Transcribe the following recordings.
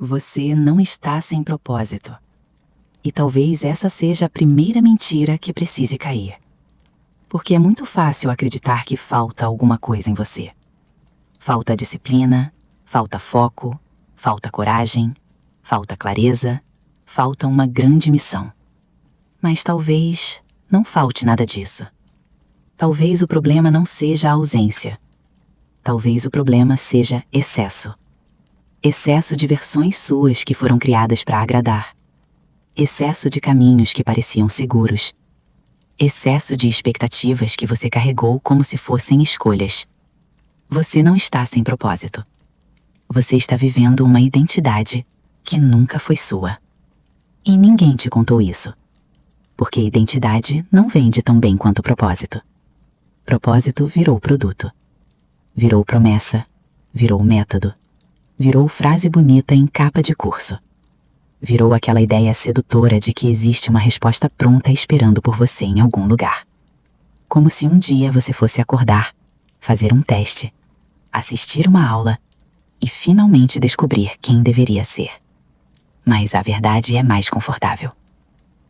Você não está sem propósito. E talvez essa seja a primeira mentira que precise cair. Porque é muito fácil acreditar que falta alguma coisa em você. Falta disciplina, falta foco, falta coragem, falta clareza, falta uma grande missão. Mas talvez não falte nada disso. Talvez o problema não seja a ausência. Talvez o problema seja excesso. Excesso de versões suas que foram criadas para agradar. Excesso de caminhos que pareciam seguros. Excesso de expectativas que você carregou como se fossem escolhas. Você não está sem propósito. Você está vivendo uma identidade que nunca foi sua. E ninguém te contou isso. Porque identidade não vende tão bem quanto propósito. Propósito virou produto. Virou promessa. Virou método. Virou frase bonita em capa de curso. Virou aquela ideia sedutora de que existe uma resposta pronta esperando por você em algum lugar. Como se um dia você fosse acordar, fazer um teste, assistir uma aula e finalmente descobrir quem deveria ser. Mas a verdade é mais confortável.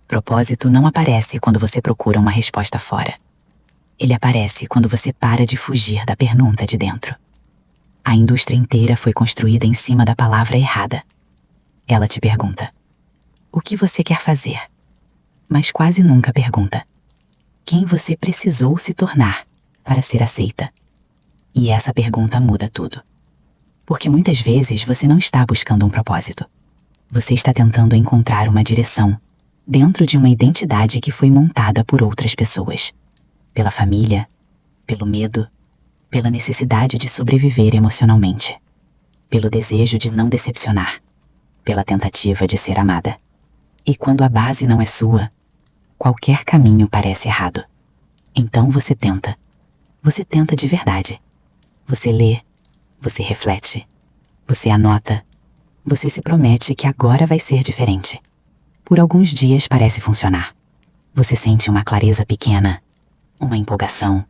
Propósito não aparece quando você procura uma resposta fora. Ele aparece quando você para de fugir da pergunta de dentro. A indústria inteira foi construída em cima da palavra errada. Ela te pergunta: o que você quer fazer? Mas quase nunca pergunta: quem você precisou se tornar para ser aceita? E essa pergunta muda tudo. Porque muitas vezes você não está buscando um propósito. Você está tentando encontrar uma direção dentro de uma identidade que foi montada por outras pessoas. Pela família, pelo medo, pela necessidade de sobreviver emocionalmente, pelo desejo de não decepcionar, pela tentativa de ser amada. E quando a base não é sua, qualquer caminho parece errado. Então você tenta. Você tenta de verdade. Você lê, você reflete, você anota, você se promete que agora vai ser diferente. Por alguns dias parece funcionar. Você sente uma clareza pequena, uma empolgação,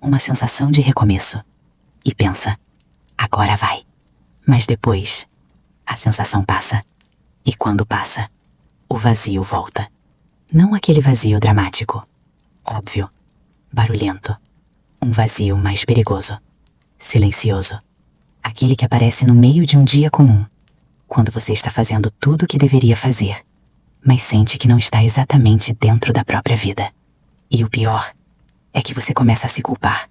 uma sensação de recomeço. E pensa: agora vai. Mas depois, a sensação passa. E quando passa, o vazio volta. Não aquele vazio dramático, óbvio, barulhento. Um vazio mais perigoso, silencioso. Aquele que aparece no meio de um dia comum, quando você está fazendo tudo o que deveria fazer, mas sente que não está exatamente dentro da própria vida. E o pior é que você começa a se culpar.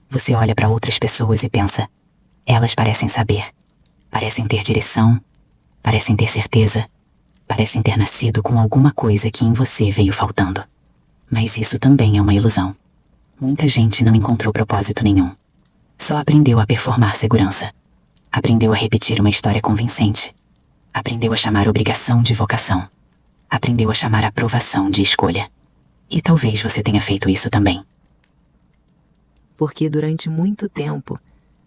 Você olha para outras pessoas e pensa: elas parecem saber, parecem ter direção, parecem ter certeza, parecem ter nascido com alguma coisa que em você veio faltando. Mas isso também é uma ilusão. Muita gente não encontrou propósito nenhum. Só aprendeu a performar segurança. Aprendeu a repetir uma história convincente. Aprendeu a chamar obrigação de vocação. Aprendeu a chamar aprovação de escolha. E talvez você tenha feito isso também. Porque durante muito tempo,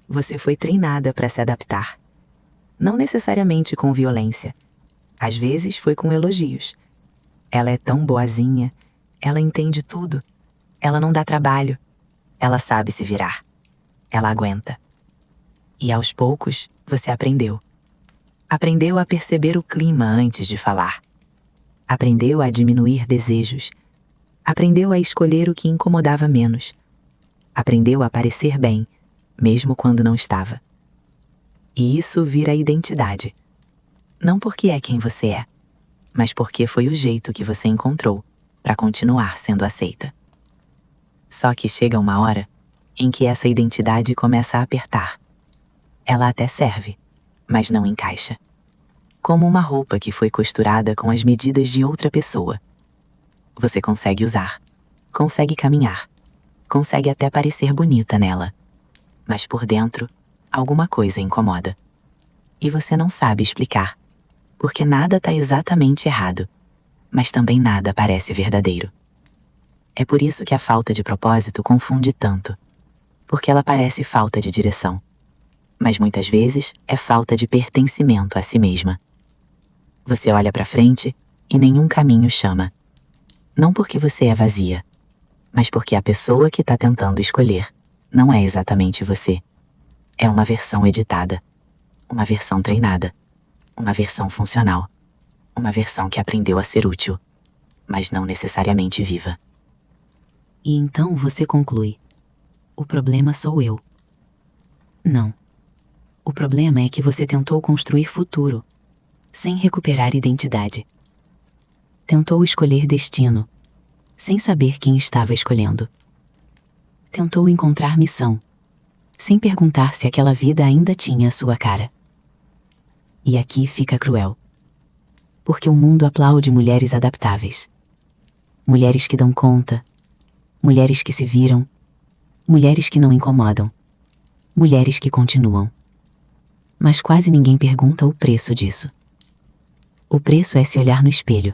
você foi treinada para se adaptar. Não necessariamente com violência. Às vezes foi com elogios. Ela é tão boazinha, ela entende tudo. Ela não dá trabalho. Ela sabe se virar. Ela aguenta. E aos poucos, você aprendeu. Aprendeu a perceber o clima antes de falar. Aprendeu a diminuir desejos. Aprendeu a escolher o que incomodava menos. Aprendeu a parecer bem, mesmo quando não estava. E isso vira identidade. Não porque é quem você é, mas porque foi o jeito que você encontrou para continuar sendo aceita. Só que chega uma hora em que essa identidade começa a apertar. Ela até serve, mas não encaixa. Como uma roupa que foi costurada com as medidas de outra pessoa. Você consegue usar, consegue caminhar, consegue até parecer bonita nela. Mas por dentro, alguma coisa incomoda. E você não sabe explicar, porque nada está exatamente errado, mas também nada parece verdadeiro. É por isso que a falta de propósito confunde tanto, porque ela parece falta de direção. Mas muitas vezes é falta de pertencimento a si mesma. Você olha para frente e nenhum caminho chama. Não porque você é vazia, mas porque a pessoa que está tentando escolher não é exatamente você. É uma versão editada, uma versão treinada, Uma versão funcional. Uma versão que aprendeu a ser útil, mas não necessariamente viva. E então você conclui: o problema sou eu. Não. O problema é que você tentou construir futuro, sem recuperar identidade. Tentou escolher destino, sem saber quem estava escolhendo. Tentou encontrar missão, sem perguntar se aquela vida ainda tinha a sua cara. E aqui fica cruel. Porque o mundo aplaude mulheres adaptáveis. Mulheres que dão conta. Mulheres que se viram. Mulheres que não incomodam. Mulheres que continuam. Mas quase ninguém pergunta o preço disso. O preço é se olhar no espelho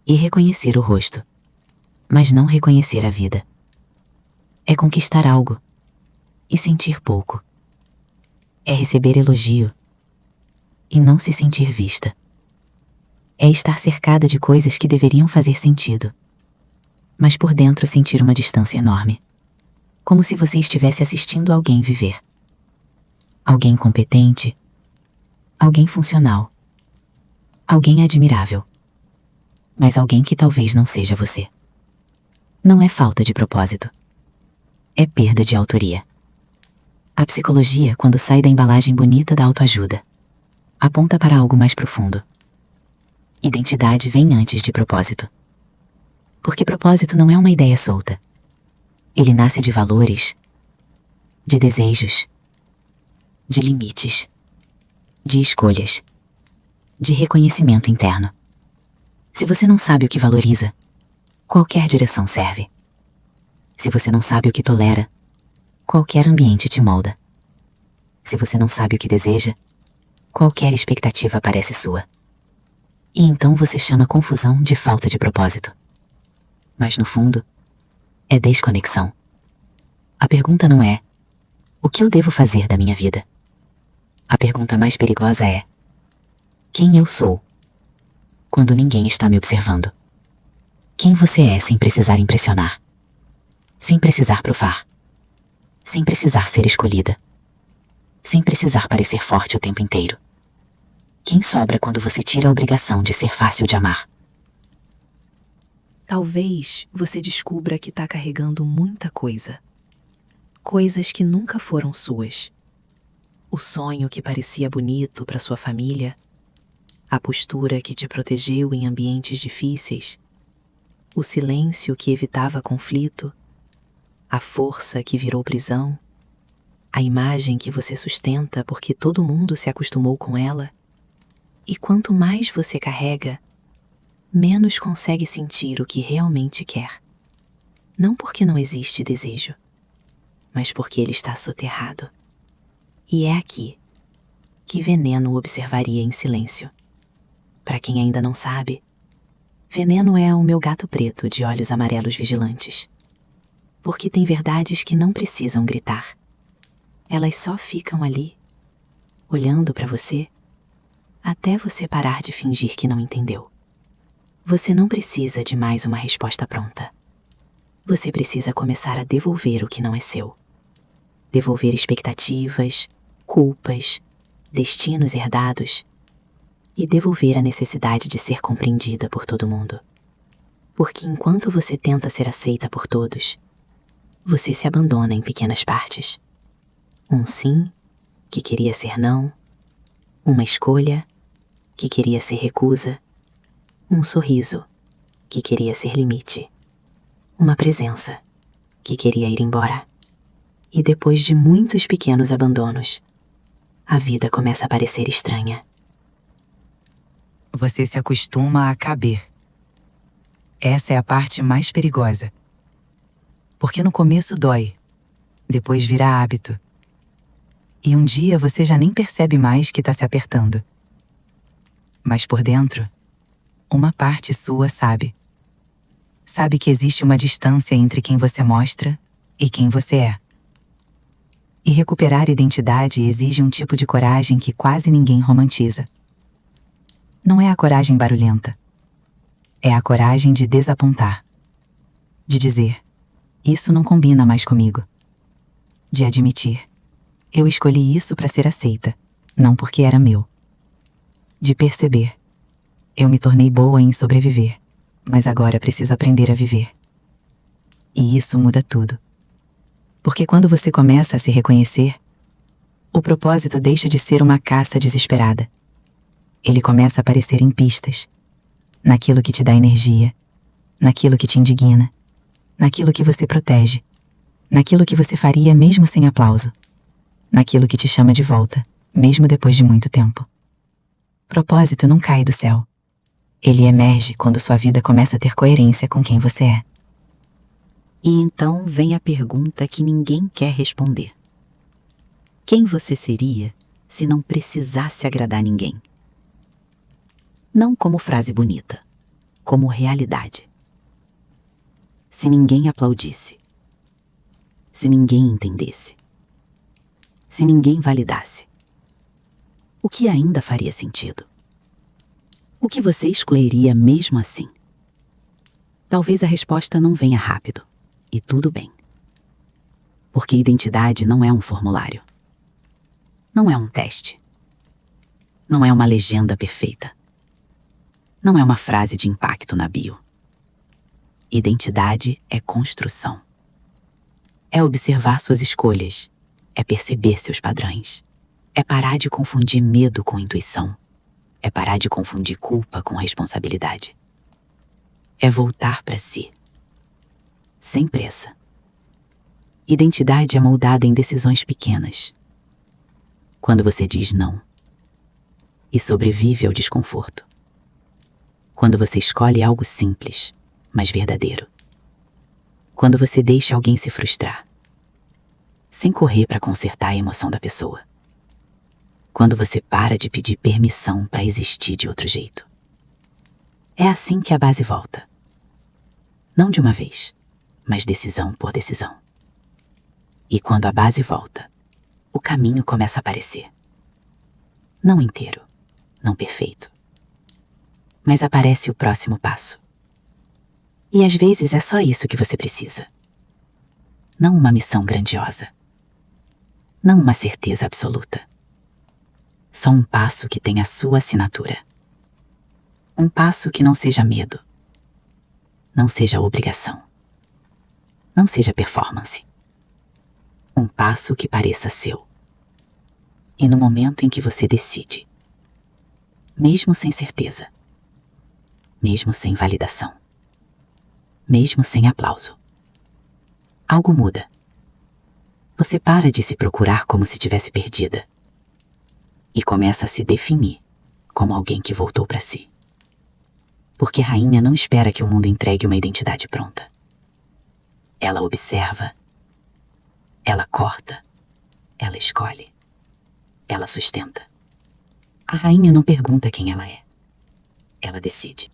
e reconhecer o rosto, mas não reconhecer a vida. É conquistar algo e sentir pouco. É receber elogio e não se sentir vista. É estar cercada de coisas que deveriam fazer sentido, mas por dentro sentir uma distância enorme. Como se você estivesse assistindo alguém viver. Alguém competente. Alguém funcional. Alguém admirável. Mas alguém que talvez não seja você. Não é falta de propósito. É perda de autoria. A psicologia, quando sai da embalagem bonita da autoajuda, aponta para algo mais profundo. Identidade vem antes de propósito. Porque propósito não é uma ideia solta. Ele nasce de valores, de desejos, de limites, de escolhas, de reconhecimento interno. Se você não sabe o que valoriza, qualquer direção serve. Se você não sabe o que tolera, qualquer ambiente te molda. Se você não sabe o que deseja, qualquer expectativa parece sua. E então você chama a confusão de falta de propósito. Mas no fundo, é desconexão. A pergunta não é: o que eu devo fazer da minha vida? A pergunta mais perigosa é: quem eu sou? Quando ninguém está me observando. Quem você é sem precisar impressionar? Sem precisar provar. Sem precisar ser escolhida. Sem precisar parecer forte o tempo inteiro. Quem sobra quando você tira a obrigação de ser fácil de amar? Talvez você descubra que está carregando muita coisa. Coisas que nunca foram suas. O sonho que parecia bonito para sua família. A postura que te protegeu em ambientes difíceis. O silêncio que evitava conflito. A força que virou prisão. A imagem que você sustenta porque todo mundo se acostumou com ela. E quanto mais você carrega, menos consegue sentir o que realmente quer. Não porque não existe desejo, mas porque ele está soterrado. E é aqui que Veneno o observaria em silêncio. Para quem ainda não sabe, Veneno é o meu gato preto de olhos amarelos vigilantes. Porque tem verdades que não precisam gritar. Elas só ficam ali, olhando para você, até você parar de fingir que não entendeu. Você não precisa de mais uma resposta pronta. Você precisa começar a devolver o que não é seu. Devolver expectativas, culpas, destinos herdados e devolver a necessidade de ser compreendida por todo mundo. Porque enquanto você tenta ser aceita por todos, você se abandona em pequenas partes. Um sim, que queria ser não. Uma escolha, que queria ser recusa. Um sorriso, que queria ser limite. Uma presença, que queria ir embora. E depois de muitos pequenos abandonos, a vida começa a parecer estranha. Você se acostuma a caber. Essa é a parte mais perigosa. Porque no começo dói, depois vira hábito. E um dia você já nem percebe mais que está se apertando. Mas por dentro, uma parte sua sabe. Sabe que existe uma distância entre quem você mostra e quem você é. E recuperar identidade exige um tipo de coragem que quase ninguém romantiza. Não é a coragem barulhenta. É a coragem de desapontar. De dizer: isso não combina mais comigo. De admitir: eu escolhi isso para ser aceita, não porque era meu. de perceber. Eu me tornei boa em sobreviver, mas agora preciso aprender a viver. E isso muda tudo. Porque quando você começa a se reconhecer, o propósito deixa de ser uma caça desesperada. Ele começa a aparecer em pistas, naquilo que te dá energia, naquilo que te indigna, naquilo que você protege, naquilo que você faria mesmo sem aplauso, naquilo que te chama de volta, mesmo depois de muito tempo. Propósito não cai do céu. Ele emerge quando sua vida começa a ter coerência com quem você é. E então vem a pergunta que ninguém quer responder. Quem você seria se não precisasse agradar ninguém? Não como frase bonita, como realidade. Se ninguém aplaudisse, se ninguém entendesse, se ninguém validasse, o que ainda faria sentido? O que você escolheria mesmo assim? Talvez a resposta não venha rápido, e tudo bem. Porque identidade não é um formulário. Não é um teste. Não é uma legenda perfeita. Não é uma frase de impacto na bio. Identidade é construção. É observar suas escolhas. É perceber seus padrões. É parar de confundir medo com intuição. É parar de confundir culpa com responsabilidade. É voltar para si. Sem pressa. Identidade é moldada em decisões pequenas. Quando você diz não e sobrevive ao desconforto. Quando você escolhe algo simples, mas verdadeiro. Quando você deixa alguém se frustrar, sem correr para consertar a emoção da pessoa. Quando você para de pedir permissão para existir de outro jeito. É assim que a base volta. Não de uma vez, mas decisão por decisão. E quando a base volta, o caminho começa a aparecer. Não inteiro, não perfeito. Mas aparece o próximo passo. E às vezes é só isso que você precisa. Não uma missão grandiosa. Não uma certeza absoluta. Só um passo que tenha a sua assinatura. Um passo que não seja medo. Não seja obrigação. Não seja performance. Um passo que pareça seu. E no momento em que você decide, mesmo sem certeza, mesmo sem validação, mesmo sem aplauso, algo muda. Você para de se procurar como se tivesse perdida e começa a se definir como alguém que voltou para si. Porque a rainha não espera que o mundo entregue uma identidade pronta. Ela observa, ela corta, ela escolhe, ela sustenta. A rainha não pergunta quem ela é. Ela decide.